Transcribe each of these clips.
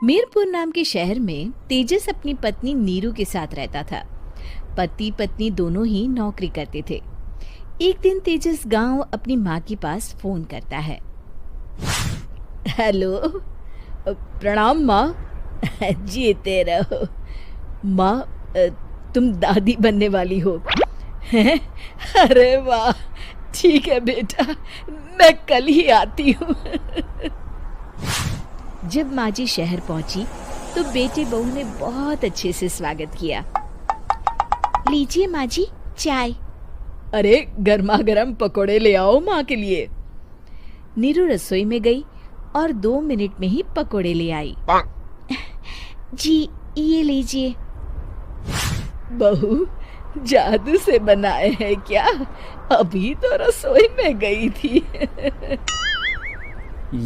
मीरपुर नाम के शहर में तेजस अपनी पत्नी नीरू के साथ रहता था। पति पत्नी दोनों ही नौकरी करते थे। एक दिन तेजस गांव अपनी माँ के पास फोन करता है। हेलो, प्रणाम माँ। जीते रहो माँ, तुम दादी बनने वाली हो हैं? अरे वाह, ठीक है बेटा, मैं कल ही आती हूँ। जब माँ जी शहर पहुंची तो बेटे बहू ने बहुत अच्छे से स्वागत किया। लीजिए माँ जी, चाय। अरे गर्मा गर्म पकोड़े ले आओ माँ के लिए। नीरू रसोई में गई और 2 मिनट में ही पकोड़े ले आई। जी ये लीजिए। बहू जादू से बनाए हैं क्या? अभी तो रसोई में गई थी।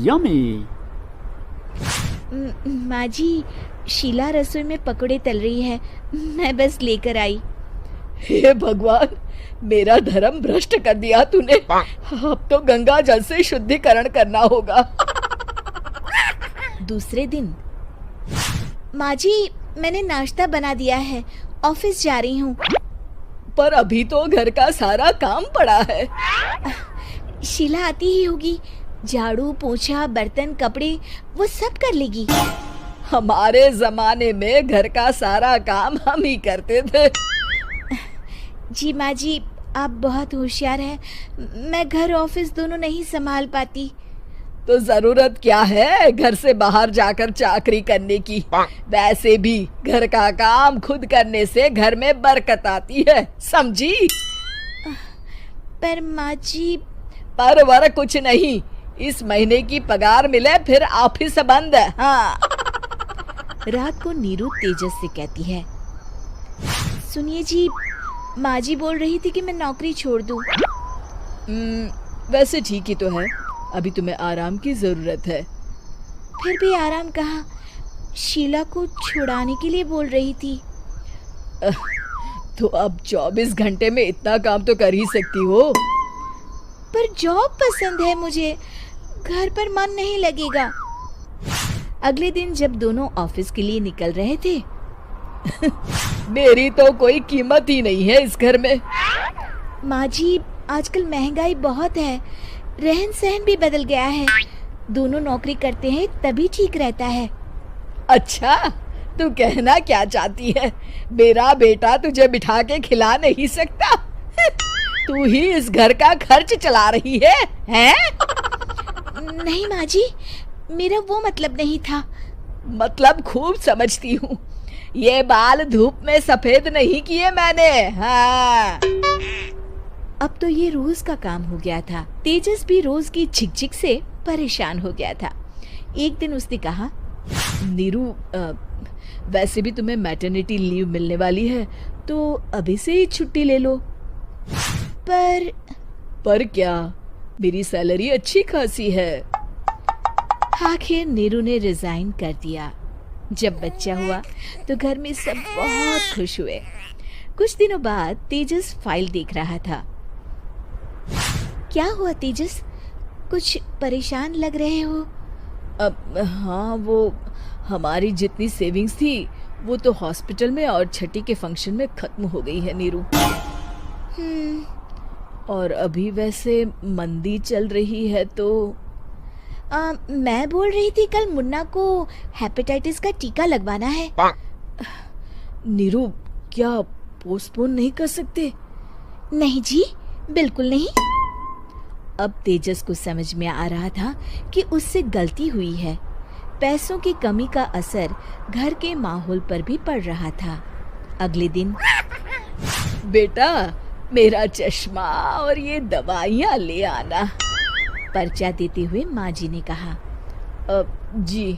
यम्मी। माँ जी, शीला रसोई में पकोड़े तल रही है, मैं बस लेकर आई। हे भगवान, मेरा धर्म भ्रष्ट कर दिया तूने। अब तो गंगा जल से शुद्धिकरण करना होगा। दूसरे दिन, माँ जी मैंने नाश्ता बना दिया है, ऑफिस जा रही हूँ। पर अभी तो घर का सारा काम पड़ा है। शीला आती ही होगी, झाड़ू पोछा बर्तन कपड़े वो सब कर लेगी। हमारे जमाने में घर का सारा काम हम ही करते थे। जी माँ जी, आप बहुत होशियार हैं, मैं घर ऑफिस दोनों नहीं संभाल पाती। तो जरूरत क्या है घर से बाहर जाकर चाकरी करने की? वैसे भी घर का काम खुद करने से घर में बरकत आती है, समझी? पर माँ जी। पर वर कुछ नहीं, इस महीने की पगार मिले फिर ऑफिस बंद है। हाँ। रात को नीरू तेजस से कहती है, सुनिए जी, माँ जी बोल रही थी कि मैं नौकरी छोड़ दूं। वैसे ठीक ही तो है, अभी तुम्हें आराम की जरूरत है। फिर भी आराम कहाँ, शीला को छुड़ाने के लिए बोल रही थी। तो अब 24 घंटे में इतना काम तो कर ही सकती हो। पर जॉब पसंद है मुझे, घर पर मन नहीं लगेगा। अगले दिन जब दोनों ऑफिस के लिए निकल रहे थे, मेरी तो कोई कीमत ही नहीं है इस घर में। माँ जी, आजकल महंगाई बहुत है, रहन सहन भी बदल गया है, दोनों नौकरी करते हैं तभी ठीक रहता है। अच्छा, तू कहना क्या चाहती है? मेरा बेटा तुझे बिठा के खिला नहीं सकता? तू ही इस घर का खर्च चला रही है, हैं? नहीं माँ जी, मेरा वो मतलब नहीं था। मतलब खूब समझती हूँ, ये बाल धूप में सफेद नहीं किए मैंने। हाँ। अब तो ये रोज का काम हो गया था। तेजस भी रोज की झिकझिक से परेशान हो गया था। एक दिन उसने कहा, नीरू, वैसे भी तुम्हें मैटरनिटी लीव मिलने वाली है, तो अभी से ही छुट्टी ले लो। पर क्या, मेरी सैलरी अच्छी खासी है। आखिर नीरू ने रिजाइन कर दिया। जब बच्चा हुआ तो घर में सब बहुत खुश हुए। कुछ दिनों बाद तेजस फाइल देख रहा था। क्या हुआ तेजस, कुछ परेशान लग रहे हो? हाँ, वो हमारी जितनी सेविंग्स थी वो तो हॉस्पिटल में और छठी के फंक्शन में खत्म हो गई है नीरू। और अभी वैसे मंदी चल रही है तो मैं बोल रही थी कल मुन्ना को हेपेटाइटिस का टीका लगवाना है। नीरू, क्या पोस्टपोन नहीं कर सकते? नहीं जी, बिल्कुल नहीं। अब तेजस को समझ में आ रहा था कि उससे गलती हुई है। पैसों की कमी का असर घर के माहौल पर भी पड़ रहा था। अगले दिन, बेटा मेरा चश्मा और ये दवाइयाँ ले आना, पर्चा देते हुए माँ जी ने कहा। जी।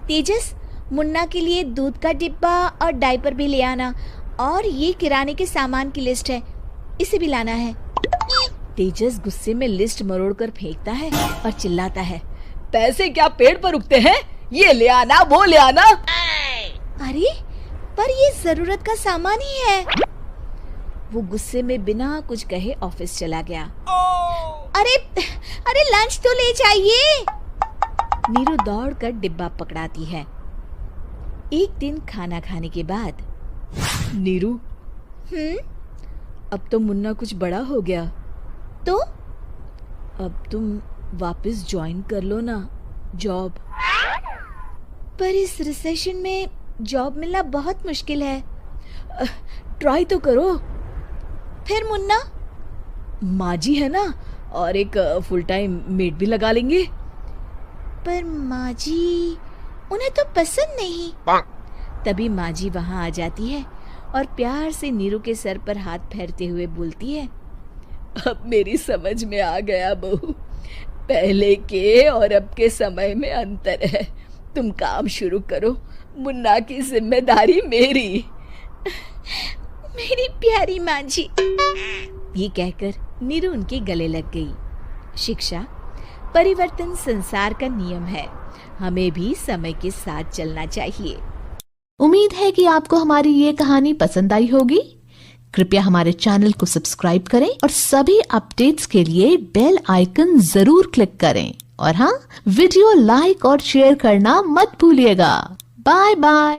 तेजस, मुन्ना के लिए दूध का डिब्बा और डायपर भी ले आना, और ये किराने के सामान की लिस्ट है, इसे भी लाना है। तेजस गुस्से में लिस्ट मरोड़कर फेंकता है और चिल्लाता है, पैसे क्या पेड़ पर उगते हैं? ये ले आना, वो ले आना। अरे पर ये जरूरत का सामान ही है। वो गुस्से में बिना कुछ कहे ऑफिस चला गया। अरे लंच तो ले जाइए। नीरू दौड़कर डिब्बा पकड़ाती है। एक दिन खाना खाने के बाद, नीरू, अब तो मुन्ना कुछ बड़ा हो गया, तो अब तुम वापस ज्वाइन कर लो ना जॉब। पर इस रिसेशन में जॉब मिलना बहुत मुश्किल है। ट्राई तो करो। फिर मुन्ना, माँ जी है ना, और एक फुल टाइम मेड भी लगा लेंगे। पर माँ जी, उन्हें तो पसंद नहीं। तभी माँ जी वहाँ आ जाती है और प्यार से नीरू के सर पर हाथ फेरते हुए बोलती है, अब मेरी समझ में आ गया बहू, पहले के और अब के समय में अंतर है। तुम काम शुरू करो, मुन्ना की जिम्मेदारी मेरी। मेरी प्यारी माँ जी। ये कहकर नीरू उनके गले लग गई। शिक्षा, परिवर्तन संसार का नियम है, हमें भी समय के साथ चलना चाहिए। उम्मीद है कि आपको हमारी ये कहानी पसंद आई होगी। कृपया हमारे चैनल को सब्सक्राइब करें और सभी अपडेट्स के लिए बेल आइकन जरूर क्लिक करें। और हाँ, वीडियो लाइक और शेयर करना मत भूलिएगा। Bye bye.